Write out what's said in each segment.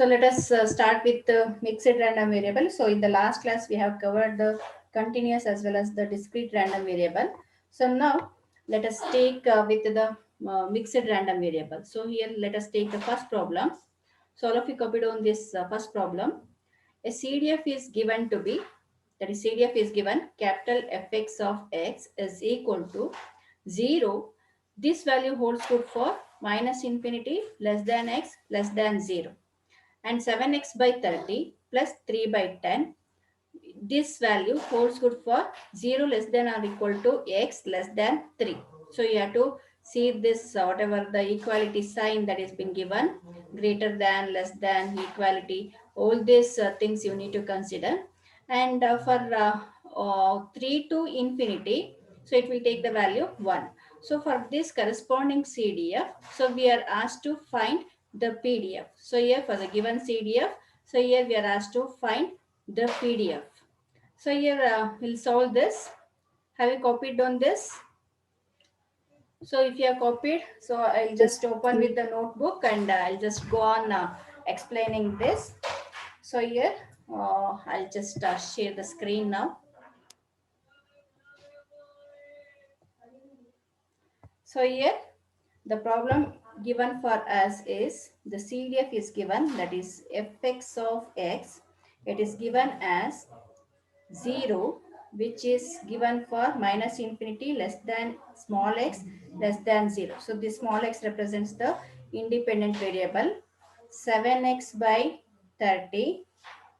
So let us start with the mixed random variable. So in the last class, we have covered the continuous as well as the discrete random variable. So now let us take with the mixed random variable. So here let us take the first problem. So all of you copied on this first problem. A CDF is given to be, that is CDF is given capital Fx of x is equal to 0. This value holds good for minus infinity less than x less than 0, and 7x by 30 plus 3 by 10. This value holds good for 0 less than or equal to x less than 3. So you have to see this whatever the equality sign that is been given, greater than, less than, equality, all these things you need to consider. And for 3 to infinity, so it will take the value 1. So for this corresponding CDF, so we are asked to find the PDF. So here for the given CDF, so here we are asked to find the PDF. So here we'll solve this. Have you copied on this? So if you have copied, so I'll just open with the notebook and I'll just go on explaining this. So here I'll just share the screen now. So here the problem given for us is the CDF is given, that is fx of x. It is given as 0, which is given for minus infinity less than small x less than 0. So this small x represents the independent variable. 7x by 30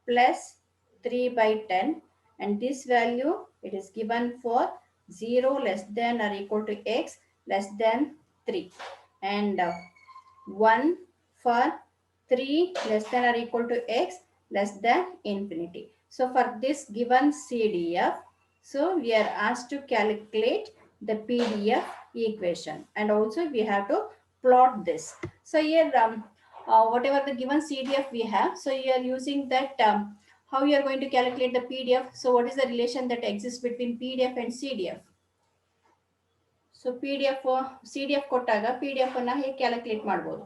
plus 3 by 10, and this value it is given for 0 less than or equal to x less than 3, and 1 for 3 less than or equal to x less than infinity. So for this given CDF, so we are asked to calculate the PDF equation, and also we have to plot this. So here whatever the given CDF we have, so you are using that how you are going to calculate the PDF. So what is the relation that exists between PDF and CDF? So PDF CDF ಕೊಟ್ಟಾಗ PDF ಅನ್ನ ಹೇಗೆ calculate ಮಾಡಬಹುದು?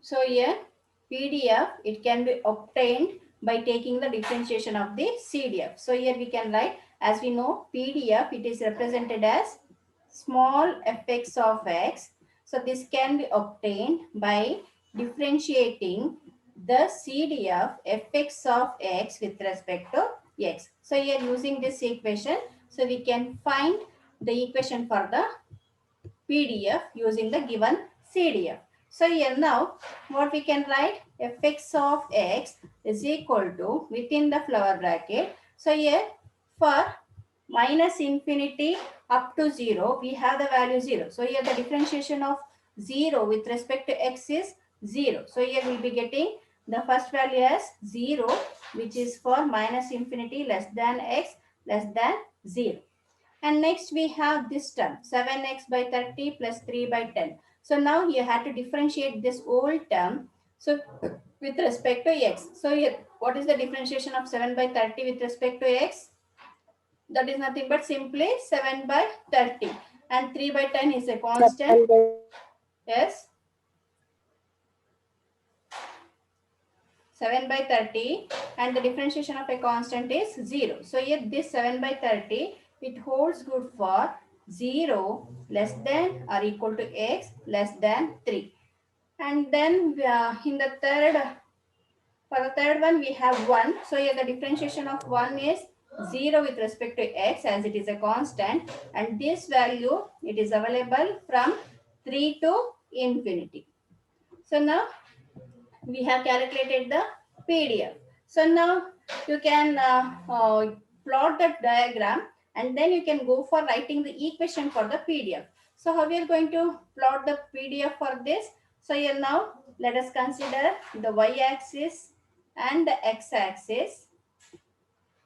So here PDF it can be obtained by taking the differentiation of the CDF. So here we can write, as we know PDF it is represented as small fx of x. So this can be obtained by differentiating the CDF fx of x with respect to x. So here using this equation, so we can find the equation for the PDF using the given CDF. So here now what we can write, fx of x is equal to, within the flower bracket, so here for minus infinity up to 0 we have the value 0. So here the differentiation of 0 with respect to x is 0. So here we'll be getting the first value as 0, which is for minus infinity less than x less than 0. And next we have this term 7x by 30 plus 3 by 10. So now you have to differentiate this whole term, so with respect to x. So here, what is the differentiation of 7 by 30 with respect to x? That is nothing but simply 7 by 30, and 3 by 10 is a constant. Yes, 7 by 30, and the differentiation of a constant is 0. So here this 7 by 30, it holds good for 0 less than or equal to x less than 3. And then in the third, for the third one we have 1. So here the differentiation of 1 is 0 with respect to x, as it is a constant, and this value it is available from 3 to infinity. So now we have calculated the PDF. So now you can plot the diagram, and then you can go for writing the equation for the PDF. So how we are going to plot the PDF for this? So here now let us consider the y-axis and the x-axis.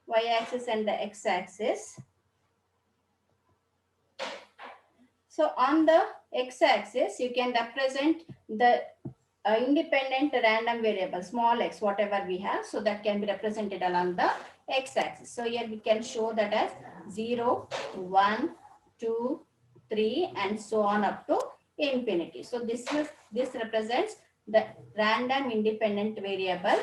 Y-axis and the x-axis. So on the x-axis you can represent the independent random variable small x, whatever we have, so that can be represented along the x-axis. So here we can show that as 0, 1, 2, 3, and so on up to infinity. So this represents the random independent variable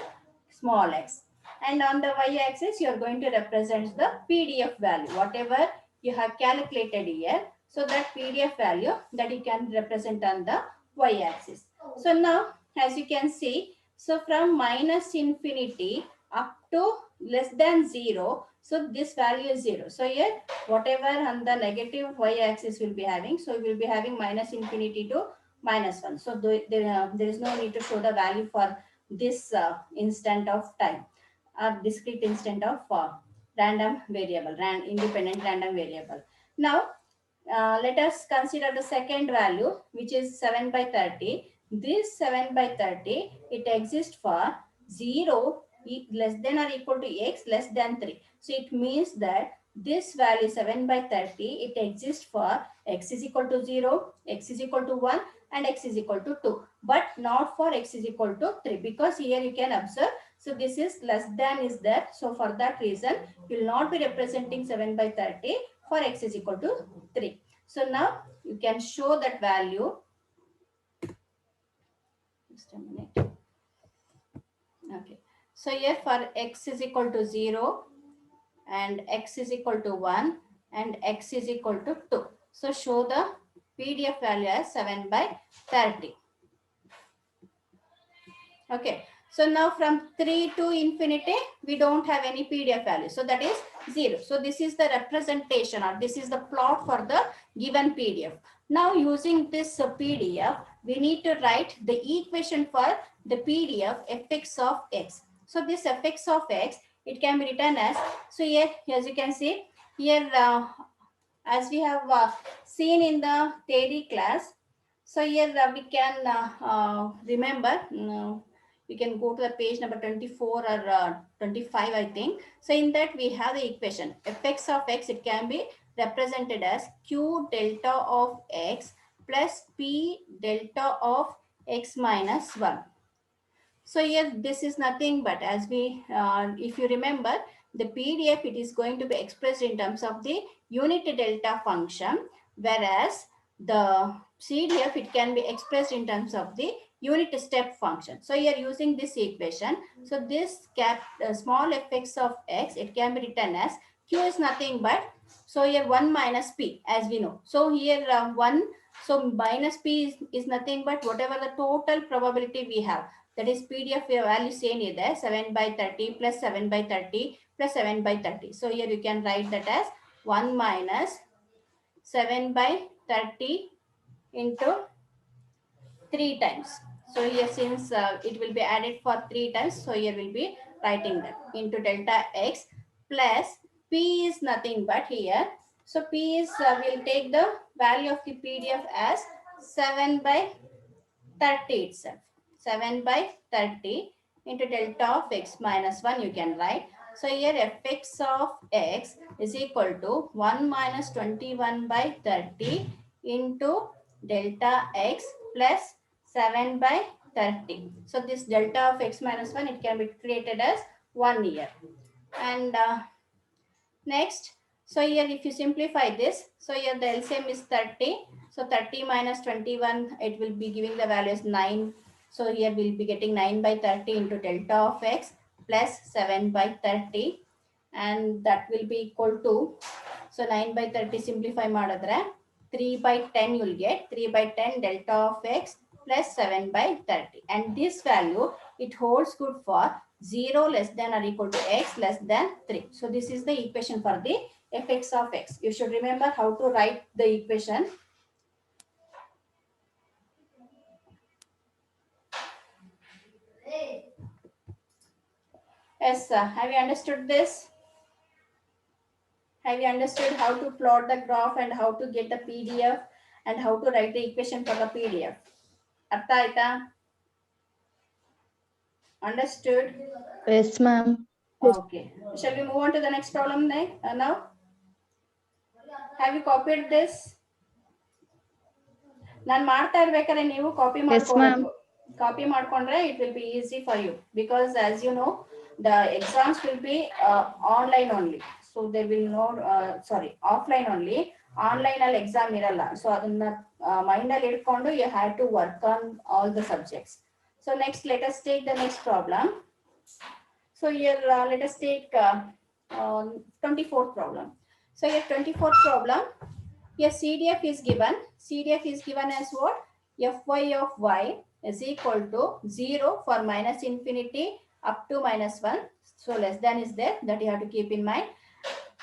small x. And on the y-axis, you are going to represent the PDF value, whatever you have calculated here. So that PDF value that you can represent on the y-axis. So now, as you can see, so from minus infinity up to less than 0, so this value is 0. So here, whatever on the negative y-axis will be having, so we will be having minus infinity to minus 1. So there is no need to show the value for this instant of time, or discrete instant of random variable, independent random variable. Now, let us consider the second value, which is 7 by 30. This 7 by 30, it exists for 0 less than or equal to x less than 3. So it means that this value 7 by 30, it exists for x is equal to 0, x is equal to 1, and x is equal to 2, but not for x is equal to 3, because here you can observe, so this is less than is there. So for that reason, you will not be representing 7 by 30 for x is equal to 3. So now you can show that value. Just a minute. Okay. So here for x is equal to 0 and x is equal to 1 and x is equal to 2. So show the PDF value as 7 by 30. Okay. So now from 3 to infinity, we don't have any PDF value. So that is 0. So this is the representation, or this is the plot for the given PDF. Now using this PDF, we need to write the equation for the PDF fx of x. So this fx of x, it can be written as, so here, as you can see, here as we have seen in the theory class, so here we can remember, we can go to the page number 24 or 25, I think. So in that we have the equation fx of x, it can be represented as q delta of x plus p delta of x minus 1. So here this is nothing but, as we, if you remember, the PDF, it is going to be expressed in terms of the unit delta function, whereas the CDF, it can be expressed in terms of the unit step function. So here using this equation, so this small fx of x, it can be written as q is nothing but, so here 1 minus p, as we know. So here 1, so minus p is nothing but whatever the total probability we have, that is PDF value same is there, 7 by 30 plus 7 by 30 plus 7 by 30. So here you can write that as 1 minus 7 by 30 into 3 times. So here since it will be added for 3 times, so here we'll be writing that into delta x plus p is nothing but here. So p is, we'll take the value of the PDF as 7 by 30 itself. 7 by 30 into delta of x minus 1 you can write. So here fx of x is equal to 1 minus 21 by 30 into delta x plus 7 by 30. So this delta of x minus 1, it can be created as 1 here. And next, so here if you simplify this, so here the LCM is 30. So 30 minus 21, it will be giving the value as 9. So here we'll be getting 9 by 30 into delta of x plus 7 by 30. And that will be equal to, so 9 by 30 simplify madadre, 3 by 10 you'll get, 3 by 10 delta of x plus 7 by 30. And this value, it holds good for 0 less than or equal to x less than 3. So this is the equation for the fx of x. You should remember how to write the equation. Yes, have you understood this? Have you understood how to plot the graph and how to get the PDF and how to write the equation for the PDF? Artha aita? Understood? Yes, ma'am. Okay. Shall we move on to the next problem now? Have you copied this? ನಾನು ಮಾಡ್ತಾ ಇರ್ಬೇಕಾದ್ರೆ ನೀವು copy ಮಾಡ್ಕೋಬೇಕು. Copy ಮಾಡ್ಕೊಂಡ್ರೆ it will be easy for you, because as you know, the exams will be online only. So there will no, sorry, offline only. Online al exam iralla. So adunna mind al idkondu you had to work on all the subjects. So next, let us take the next problem. So here, let us take 24th problem. So here 24th problem, here CDF is given. CDF is given as what? Fy of y is equal to 0 for minus infinity up to minus 1. So less than is there, that you have to keep in mind.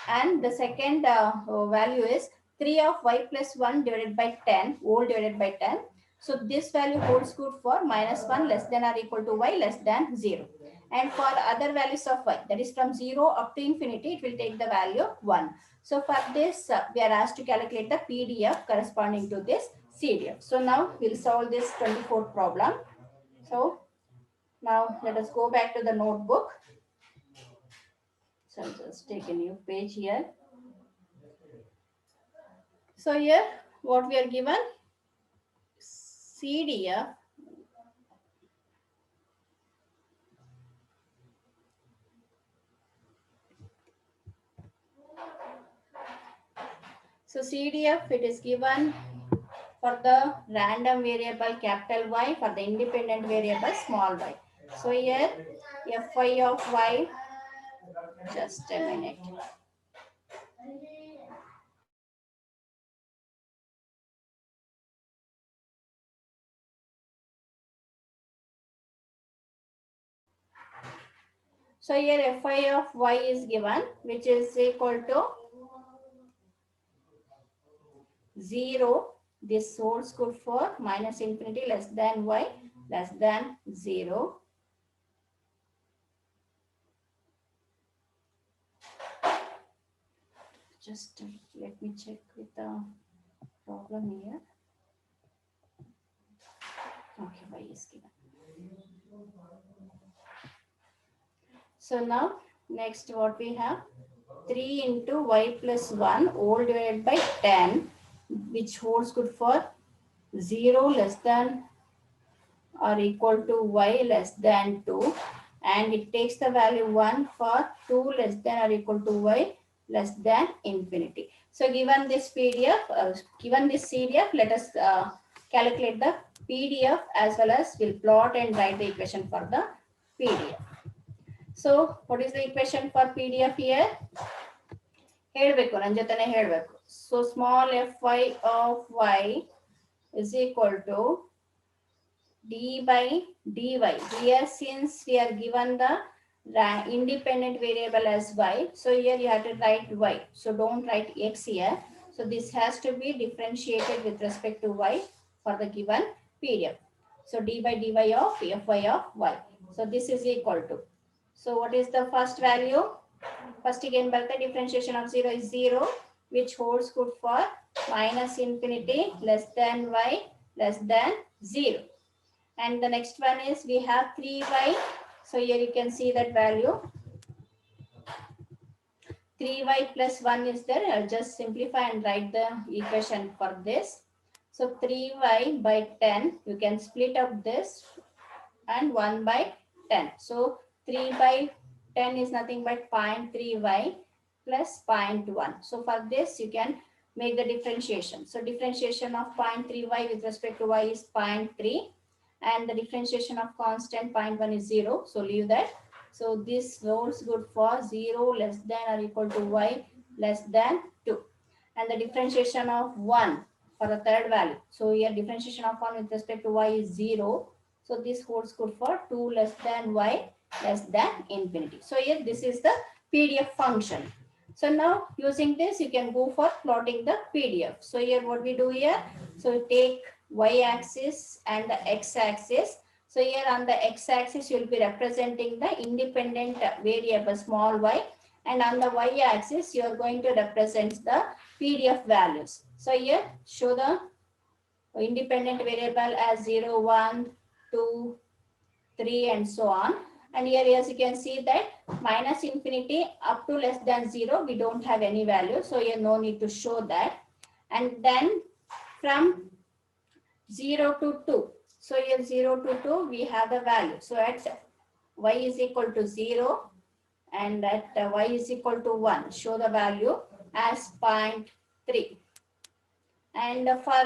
And the second value is 3 of y plus 1 divided by 10, whole divided by 10. So this value holds good for minus 1 less than or equal to y less than 0. And for other values of y, that is from 0 up to infinity, it will take the value 1. So for this, we are asked to calculate the PDF corresponding to this CDF. So now we'll solve this 24th problem. So now let us go back to the notebook. So I'll just take a new page here. So here what we are given, CDF it is given for the random variable capital Y, for the independent variable small y. So here Fy of y, just a minute. So here Fy of y is given, which is equal to 0. This holds good for minus infinity less than y less than 0. Just let me check with the problem here. Okay, y is given. So now next what we have, 3 into y plus 1 whole divided by 10, which holds good for 0 less than or equal to y less than 2, and it takes the value 1 for 2 less than or equal to y less than infinity. So given this PDF, given this CDF, let us calculate the PDF as well as we'll plot and write the equation for the PDF. So what is the equation for PDF here? ಹೇಳಬೇಕು ನನ್ನ ಜೊತೆನೆ ಹೇಳಬೇಕು. So small fy of y is equal to d by dy. Here since we are given the independent variable as y, so here you have to write y. So don't write x here. So this has to be differentiated with respect to y for the given PDF. So d by dy of fy of y. So this is equal to. So what is the first value? First again, but the differentiation of 0 is 0, which holds good for minus infinity less than y less than 0. And the next one is we have 3y. So here you can see that value. 3y plus 1 is there. I'll just simplify and write the equation for this. So 3y by 10, you can split up this, and 1 by 10. So 3 by 10 is nothing but 0.3y plus 0.1. So for this, you can make the differentiation. So differentiation of 0.3y with respect to y is 0.3. And the differentiation of constant 0.1 is 0. So leave that. So this holds good for 0 less than or equal to y less than 2. And the differentiation of 1 for the third value. So here differentiation of 1 with respect to y is 0. So this holds good for 2 less than y less than infinity. So here this is the PDF function. So now using this, you can go for plotting the PDF. So here what we do here, so take y-axis and the x-axis. So here on the x-axis, you'll be representing the independent variable small y. And on the y-axis, you are going to represent the PDF values. So here show the independent variable as 0, 1, 2, 3, and so on. And here, as you can see that minus infinity up to less than 0, we don't have any value. So here no need to show that. And then from 0 to 2. So here 0 to 2, we have the value. So at y is equal to 0. and at y is equal to 1, show the value as 0.3. And for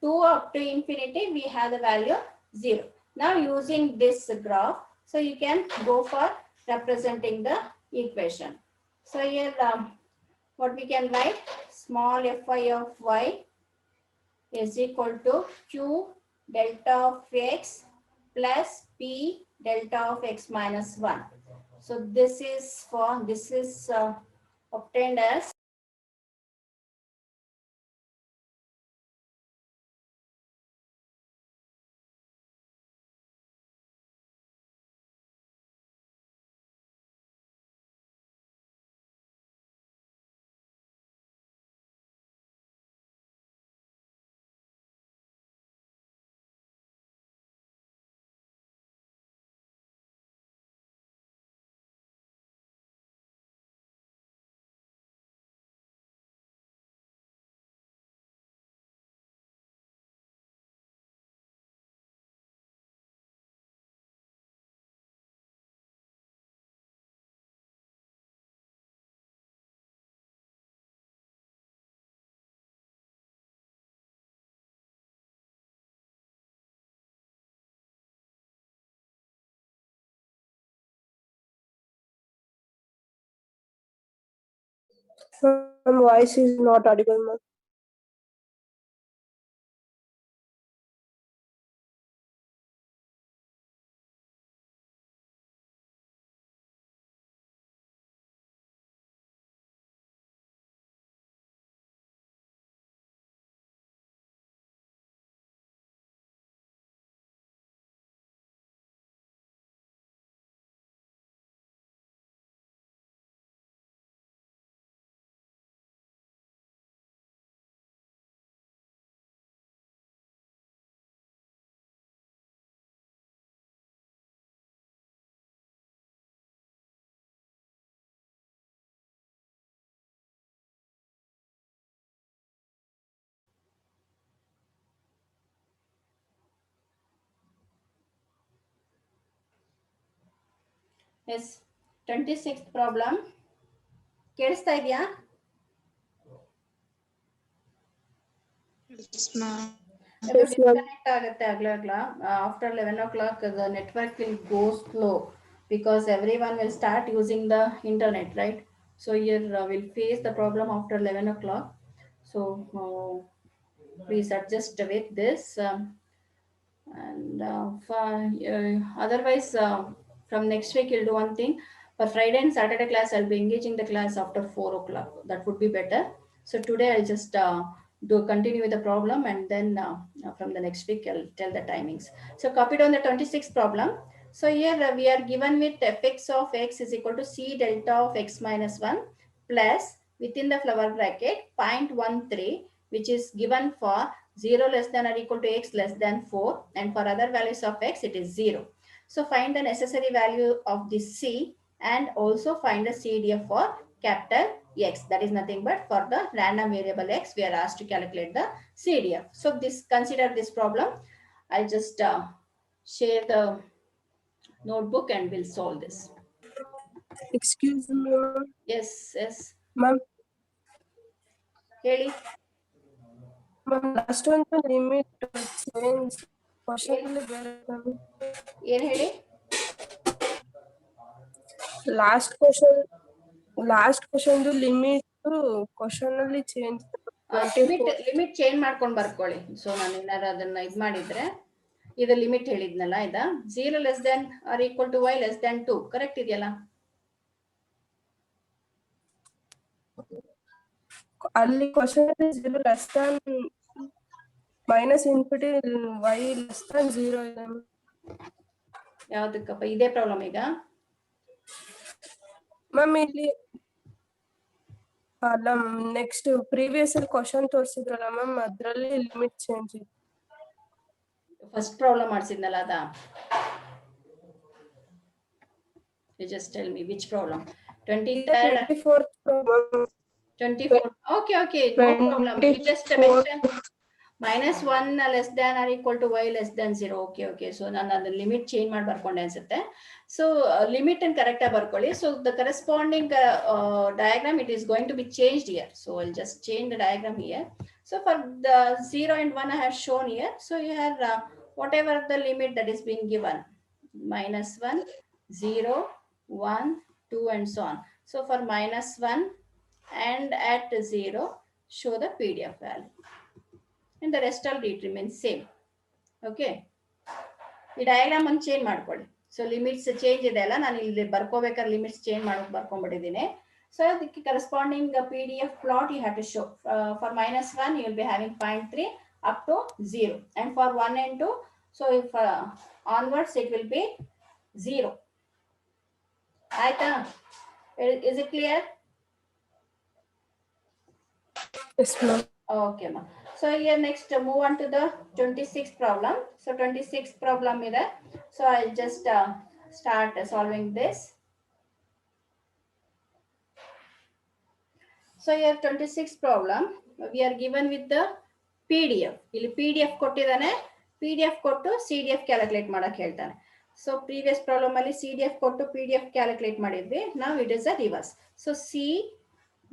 2 up to infinity, we have the value 0. Now using this graph, so you can go for representing the equation. So here what we can write, small fi of y is equal to q delta of x plus p delta of x minus 1. So this is obtained as Voice is not audible, ma'am. yes, 26th problem. ಕೇಳಿಸ್ತಾ ಇದೆಯಾ? Yes, ma'am. Disconnect ಆಗುತ್ತೆ ಆಗ್ಲಾಗ್ಲ. After 11 o'clock, the network will go slow because everyone will start using the internet, right? So here we'll face the problem after 11 o'clock. So please adjust with this. And otherwise, from next week, you'll do one thing. For Friday and Saturday class, I'll be engaging the class after 4 o'clock. That would be better. So today I'll just do continue with the problem, and then from the next week I'll tell the timings. So copied on the 26th problem. So here we are given with fx of x is equal to c delta of x minus 1 plus within the flower bracket 0.13, which is given for 0 less than or equal to x less than 4, and for other values of x it is 0. So find the necessary value of this c and also find the CDF for capital X. That is nothing but for the random variable x we are asked to calculate the CDF. So this, consider this problem. I'll just share the notebook and we'll solve this. Excuse me, ma'am. Yes, yes. Ma'am, ಹೇಳಿ. last one the limit change question ಅಲ್ಲಿ ಬೇರೆ ಏನು ಹೇಳಿ? Last question limit question ಅಲ್ಲಿ change limit change ಮಾಡ್ಕೊಂಡು ಬರ್ಕೊಳ್ಳಿ. So ನಾನು ಏನಾದ್ರು ಅದನ್ನ ಇದು ಮಾಡಿದ್ರೆ, ಇದು ಲಿಮಿಟ್ ಹೇಳಿದ್ನಲ್ಲ, ಇದ 0 less than or equal to y less than 2 correct ಇದೆಯಲ್ಲ? ಅಲ್ಲಿ ಕ್ವಶನ್ ಅಲ್ಲಿ 0 less than minus infinity y less than 0 ಇದೆ. ಯಾವ್ದಕ್ಕಪ್ಪ ಇದೇ ಪ್ರಾಬ್ಲಮ್ ಈಗ? ಮ್ಯಾಮ್ ಇಲ್ಲಿ ಅಲ್ಲ, ನೆಕ್ಸ್ಟ್ ಪ್ರೀವಿಯಸ್ ಅಲ್ಲಿ ಕ್ವಶನ್ ತೋರಿಸಿದ್ರಲ್ಲ ಮ್ಯಾಮ್, ಅದ್ರಲ್ಲಿ ಲಿಮಿಟ್ ಚೇಂಜ್ ಇದೆ. ಫಸ್ಟ್ ಪ್ರಾಬ್ಲಮ್ ಮಾಡಿಸಿದ್ನಲ್ಲ ಅದ? You just tell me which problem. 23rd, 24th problem. 24th. Okay, no problem. You just mention minus 1 less than or equal to y less than 0. Okay. So ನಾನು ಅದನ್ನ limit change ಮಾಡಿ ಬರ್ಕೊಂಡೆ ಅನ್ಸುತ್ತೆ. So limit and correct barkoli. So the corresponding diagram, it is going to be changed here. So I'll just change the diagram here. So for the 0 and 1 I have shown here. So you have whatever the limit that is being given, -1, 0, 1, 2 and so on. So for -1 and at 0, show the PDF value. And the rest of it remains same. Okay. ಈ diagram ಒಂದು change ಮಾಡ್ಕೊಳ್ಳಿ. So limits change ಇದೆ ಅಲ್ಲ, ನಾನು ಇಲ್ಲಿ ಬರ್ಕೋಬೇಕಾದ್ರೆ limits change ಮಾಡೋಕೆ ಬರ್ಕೊಂಡ್ಬಿಟ್ಟಿದ್ದೀನಿ. So ಅದಕ್ಕೆ corresponding PDF plot you have to show. For -1 you will be having 0.3 up to 0, and for 1 and 2, so if onwards it will be 0. ಆಯ್ತಾ? Is it clear? Yes, ma'am. Okay, ma'am. So here next move on to the 26th problem. So 26th problem is there. So I'll just start solving this. So here 26th problem, we are given with the PDF. ಇಲ್ಲಿ PDF ಕೊಟ್ಟಿದ್ದಾನೆ, PDF ಕೊಟ್ಟು CDF calculate ಮಾಡಕ್ಕೆ ಹೇಳ್ತಾನೆ. So previous problem ಅಲ್ಲಿ CDF ಕೊಟ್ಟು PDF calculate ಮಾಡಿದ್ವಿ. Now it is a reverse. So C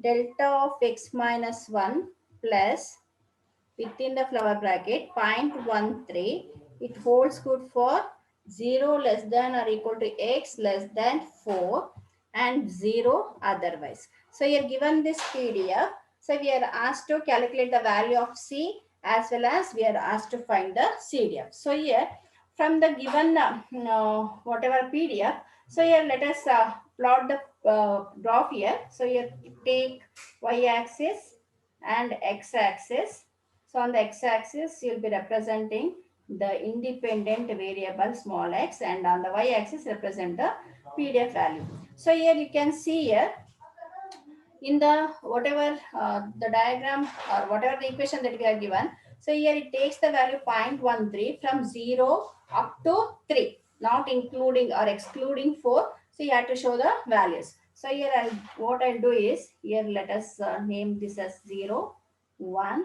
delta of x minus 1 plus within the flower bracket 0.13, it holds good for 0 less than or equal to x less than 4 and 0 otherwise. So here given this PDF, so we are asked to calculate the value of C as well as we are asked to find the CDF. So here from the given whatever PDF, so here let us plot the graph here. So here take y-axis and x-axis. So on the x-axis, you'll be representing the independent variable small x, and on the y-axis represent the PDF value. So here you can see here in the whatever the diagram or whatever the equation that we are given. So here it takes the value 0.13 from 0 up to 3, not including or excluding 4. So you have to show the values. So here what I'll do is, here let us name this as 0, 1,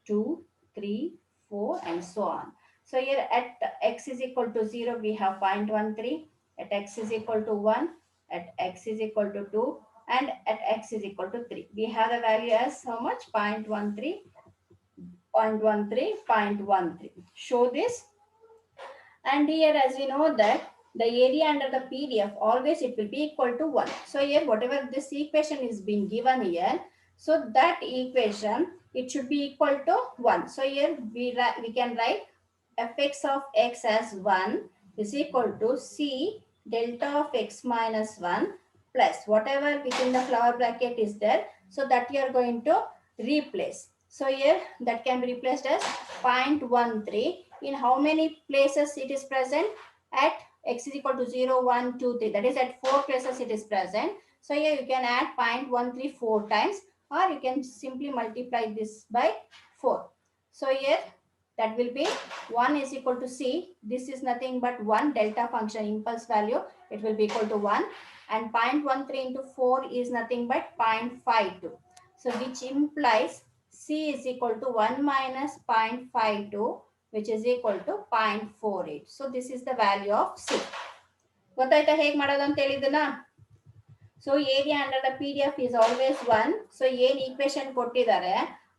2, 3, 4 and so on. So here at x is equal to 0, we have 0.13, at x is equal to 1, at x is equal to 2, and at x is equal to 3. We have the value as how much? 0.13, 0.13, 0.13. Show this. And here as we know that the area under the PDF, always it will be equal to 1. So here whatever this equation is being given here, so that equation, it should be equal to 1. So here we can write fx of x as 1 is equal to C delta of x minus 1 plus whatever within the flower bracket is there, so that you are going to replace. So here that can be replaced as 0.13. In how many places it is present? At x is equal to 0, 1, 2, 3. That is at 4 places it is present. So here you can add 0.13 4 times, or you can simply multiply this by 4. So here that will be 1 is equal to C. This is nothing but 1 delta function impulse value. It will be equal to 1. And 0.13 into 4 is nothing but 0.52. So which implies C is equal to 1 minus 0.52, which is equal to 0.48. So this is the value of C. ಗೊತ್ತಾಯ್ತಾ ಹೇಗೆ ಮಾಡೋದು ಅಂತ ಹೇಳಿದನ? So area under the PDF is always 1. So ಏನು equation ಕೊಟ್ಟಿದ್ದಾರೆ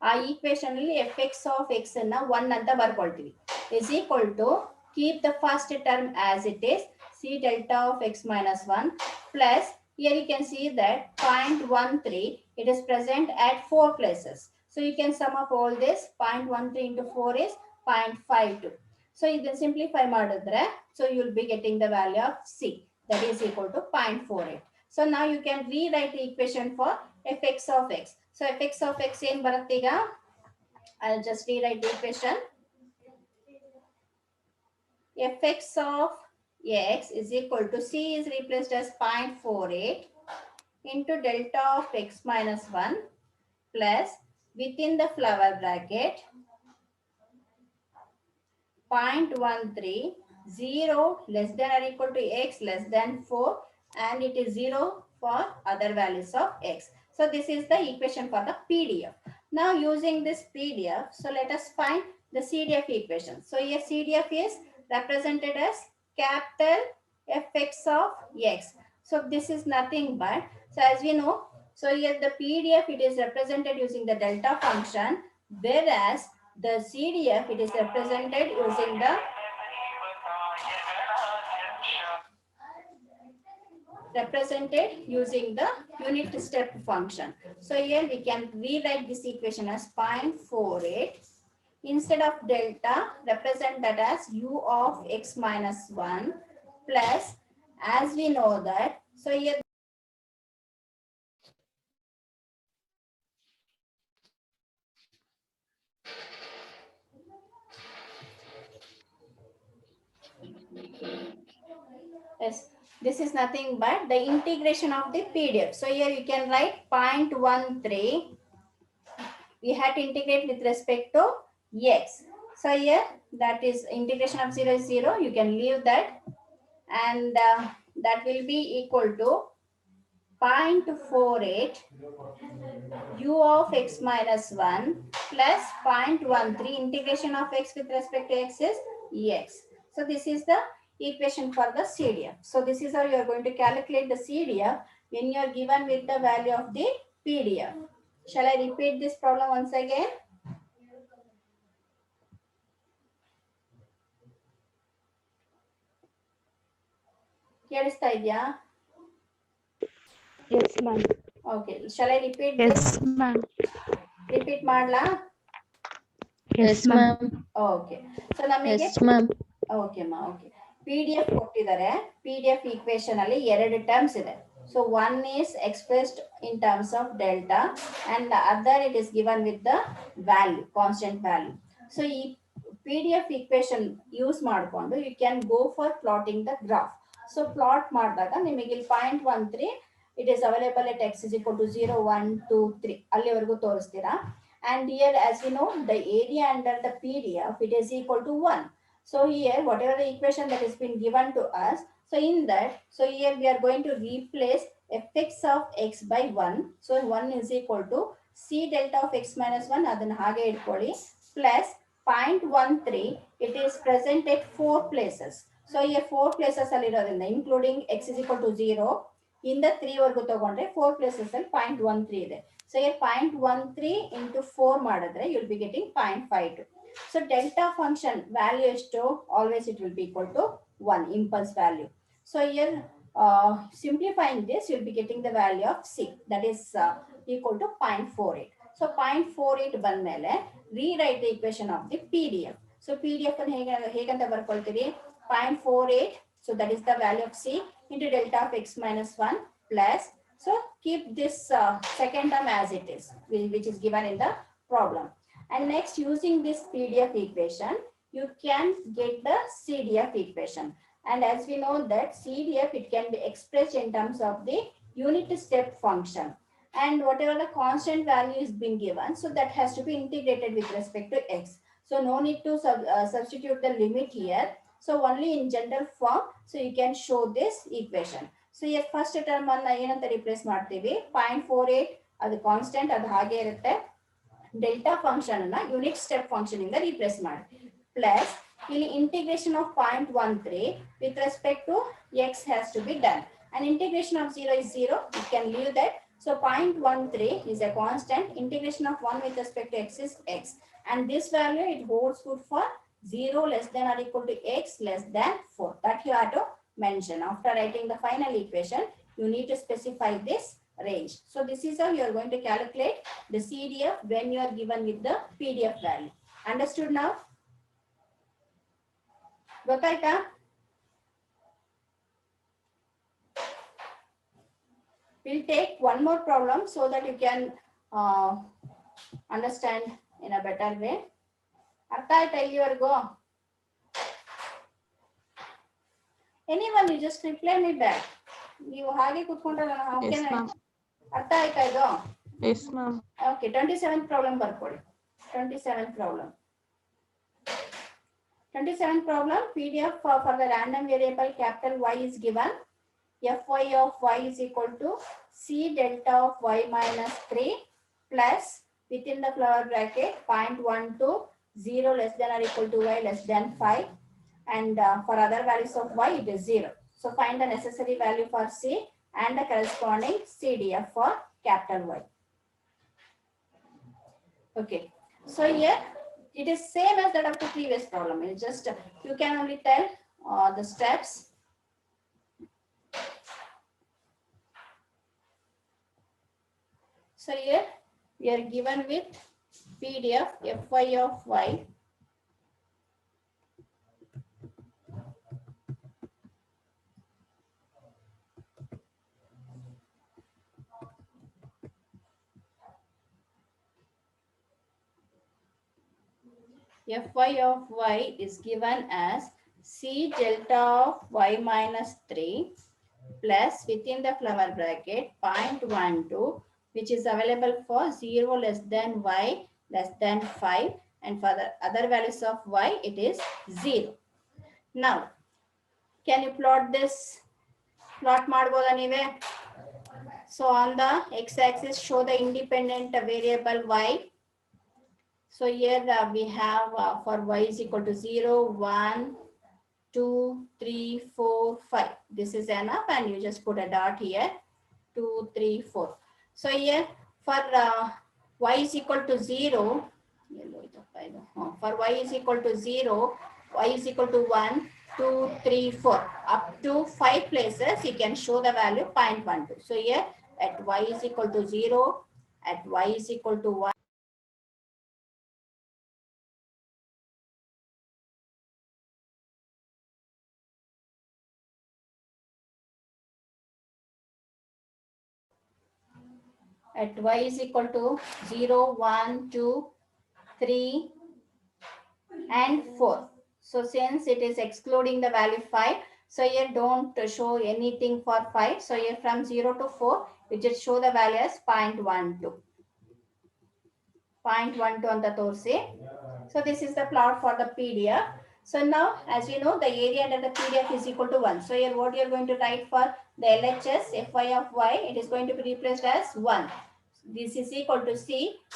ಆ equation ಅಲ್ಲಿ fx of x ಅನ್ನ 1 ಅಂತ ಬರ್ಕೊಳ್ತೀವಿ, is equal to keep the first term as it is, C delta of x minus 1 plus here you can see that 0.13, it is present at 4 places. So you can sum up all this. 0.13 into 4 is 0.52. So you can simplify ಮಾಡಿದ್ರೆ, so you will be getting the value of C, that is equal to 0.48. So now you can rewrite the equation for fx of x. So fx of x ಏನು ಬರುತ್ತೆ ಈಗ? I'll just rewrite the equation. Fx of x is equal to C is replaced as 0.48 into delta of x minus 1 plus within the flower bracket 0.13, 0 less than or equal to x less than 4, and it is 0 for other values of x. So this is the equation for the PDF. Now using this PDF, so let us find the CDF equation. So here CDF is represented as capital fx of x. So this is nothing but, so as we know, so here the PDF it is represented using the delta function, whereas the CDF it is represented using the unit step function. So here we can rewrite this equation as 0.48. Instead of delta, represent that as u of x minus 1 plus, as we know that, so here yes, this is nothing but the integration of the PDF. So here you can write 0.13. We have to integrate with respect to x. So here that is integration of 0 is 0. You can leave that, and that will be equal to 0.48 u of x minus 1 plus 0.13 integration of x with respect to x is x. So this is the equation for the CDF. So this is how you are going to calculate the CDF when you are given with the value of the PDF. Shall I repeat this problem once again? ಕೇಳಿಸ್ತಾ ಇದೆಯಾ? Yes, ma'am. Okay. Shall I repeat Yes, this? ma'am. Repeat ಮಾಡ್ಲಾ? Yes, ma'am. Okay. So ನಮಗೆ Yes, ma'am. Okay ma'am okay PDF ಕೊಟ್ಟಿದ್ದಾರೆ. PDF equation ಅಲ್ಲಿ ಎರಡು terms ಇದೆ. So one is expressed in terms of delta and other it is given with the value, constant value. So ಈ PDF equation use ಮಾಡಿಕೊಂಡು you can go for plotting the graph. So plot ಮಾಡಿದಾಗ ನಿಮಗೆ ಇಲ್ಲಿ 0.13 it is available at x is equal to 0, 1, 2, 3 ಅಲ್ಲಿವರೆಗೂ ತೋರಿಸ್ತೀರಾ. And here, as we know, the area under the PDF, it is equal to 1. So here, whatever the equation that has been given to us, so in that, so here we are going to replace fx of x by 1. So 1 is equal to c delta of x minus 1, adan hage idkoli, plus 0.13, it is present at 4 places. So here 4 places allirodrinda, including x is equal to 0, in the 3 vargu tagondre 4 places ಅಲ್ಲಿ 0.13 ಇದೆ. So here 0.13 into 4 ಮಾಡಿದ್ರೆ you will be getting 0.52. So delta function value is to always it will be equal to 1 impulse value. So here simplifying this you will be getting the value of c, that is equal to 0.48. So 0.48 ಬಂದ್ಮೇಲೆ rewrite the equation of the PDF. So PDF ಅನ್ನು ಹೇಗಂತ ಬರ್ಕೊಳ್ತೀವಿ? 0.48, so that is the value of c into delta of x minus 1 plus, so keep this second term as it is, which is given in the problem. And next, using this PDF equation, you can get the CDF equation. And as we know that CDF, it can be expressed in terms of the unit step function. And whatever the constant value is being given, so that has to be integrated with respect to x. So no need to substitute the limit here. So only in general form, so you can show this equation. So here first term ಅನ್ನ ಏನಂತ replace ಮಾಡ್ತೀವಿ? 0.48 ಅದು constant, ಅದು ಹಾಗೆ ಇರುತ್ತೆ. Delta function ಅನ್ನ unit step function ಇಂದ replace ಮಾಡಿ, ಪ್ಲಸ್ ಇಲ್ಲಿ integration of 0.13 with respect to x has to be done, and integration of 0 is 0, you can leave that. So 0.13 is a constant, integration of 1 with respect to x is x, and this value it holds good for 0 less than or equal to x less than 4. That you have to mention. After writing the final equation, you need to specify this range. So this is how you are going to calculate the CDF when you are given with the PDF value. Understood now? Gotaita? We'll take one more problem so that you can understand in a better way. ಅರ್ಥ ಆಯ್ತಾ ಇಲ್ಲಿವರೆಗೂ? Anyone, you just reply me back. ನೀವು ಹಾಗೆ ಕೂತ್ಕೊಂಡ್ರೆ ಅರ್ಥ ಆಯ್ತಾ ಇದು? Yes, ma'am. Okay, 27th problem ಬರ್ಕೊಳ್ಳಿ. 27th problem. 27th problem, PDF for the random variable capital Y is given. Fy of y is equal to c delta of y minus 3 plus within the flower bracket 0.12, 0 less than or equal to y less than 5, and for other values of y it is 0. So find the necessary value for C and the corresponding CDF for capital Y. Okay. So here it is same as that of the previous problem. It's just you can only tell the steps. So here we are given with PDF Fy of Y. Fy of Y is given as C delta of Y minus 3 plus within the flower bracket 0.12, which is available for 0 less than Y less than 5, and for the other values of Y it is 0. Now can you plot this? Plot ಮಾಡ್ಬೋದಾ ನೀವೇ? So on the x-axis show the independent variable Y. So here we have for Y is equal to 0, 1, 2, 3, 4, 5. This is enough, and you just put a dot here. 2, 3, 4. So here for Y is equal to 0, for Y is equal to 0, Y is equal to 1, 2, 3, 4. Up to 5 places you can show the value 0.12. So here at Y is equal to 0, at Y is equal to 1. At Y is equal to 0, 1, 2, 3, and 4. So since it is excluding the value 5, so here don't show anything for 5. So here from 0 to 4, you just show the value as 0.12. 0.12 on the torsi. So this is the plot for the PDF. So now, as you know, the area under the PDF is equal to 1. So here what you are going to write for the LHS Fy of Y, it is going to be replaced as 1. This is equal to C,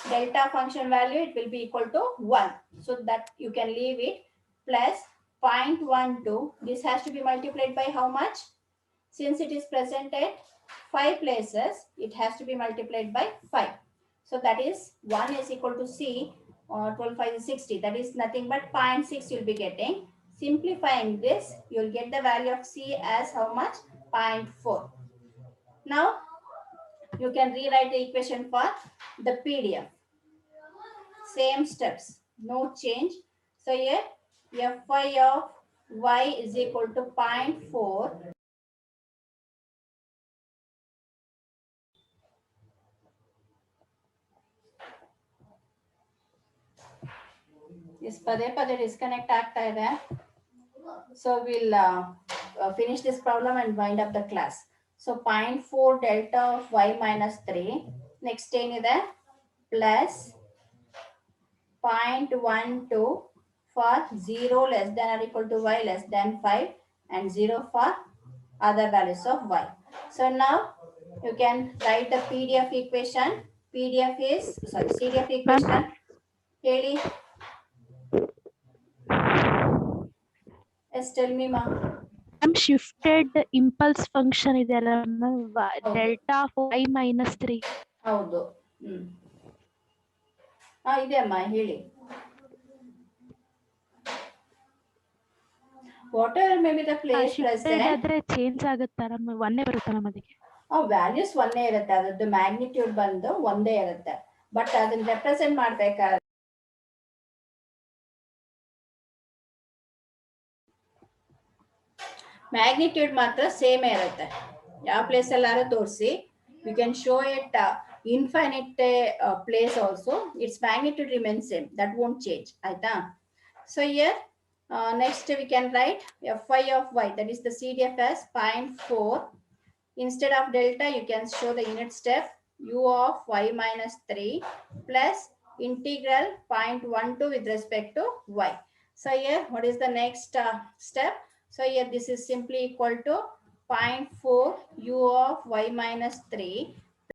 delta function value, it will be equal to 1. So that you can leave it plus 0.12. This has to be multiplied by how much? Since it is present at 5 places, it has to be multiplied by 5. So that is 1 is equal to C, or 12 5 is 60. That is nothing but 0.6 you'll be getting. Simplifying this, you'll get the value of C as how much? 0.4. Now, you can rewrite the equation for the PDF. Same steps, no change. So here, Fy of Y is equal to 0.4. This ಪದೇ ಪದೇ disconnect ಆಗ್ತಾ ಇದೆ. So we'll finish this problem and wind up the class. So 0.4 delta of Y minus 3. Next ಏನಿದೆ? Plus 0.12 for 0 less than or equal to Y less than 5, and 0 for other values of Y. So now you can write the PDF equation. CDF equation. ಹೇಳಿ. Yes, tell me, ma. I'm shifted impulse function ಇದೆಯಲ್ಲ delta y minus 3. ಹೌದು. ಇದೆ ಅಮ್ಮ, ಹೇಳಿ. Whatever may be the place present. ಆದ್ರೆ change ಆಗುತ್ತಾ ನಮ್ಮ ಒಂದೇ ಬರುತ್ತಾ ನಮಗೆ? ವ್ಯಾಲ್ಯೂಸ್ ಒಂದೇ ಇರುತ್ತೆ, ಅದರದ್ದು ಮ್ಯಾಗ್ನಿಟ್ಯೂಡ್ ಬಂದು ಒಂದೇ ಇರುತ್ತೆ. ಬಟ್ ಅದನ್ನ ರೆಪ್ರೆಸೆಂಟ್ ಮಾಡ್ಬೇಕಾದ್ರೆ ಮ್ಯಾಗ್ನಿಟ್ಯೂಡ್ ಮಾತ್ರ ಸೇಮ್ ಇರುತ್ತೆ. ಯಾವ ಪ್ಲೇಸ್ ಎಲ್ಲಾರು ತೋರಿಸಿ, you can show it infinite place also, its magnitude remains same, that won't change. ಆಯ್ತಾ? So here next we can write Fy of Y, that is the CDF as 0.4. Instead of delta, you can show the unit step U of Y minus 3 plus integral 0.12 with respect to Y. So here, what is the next step? So here this is simply equal to 0.4 U of Y minus 3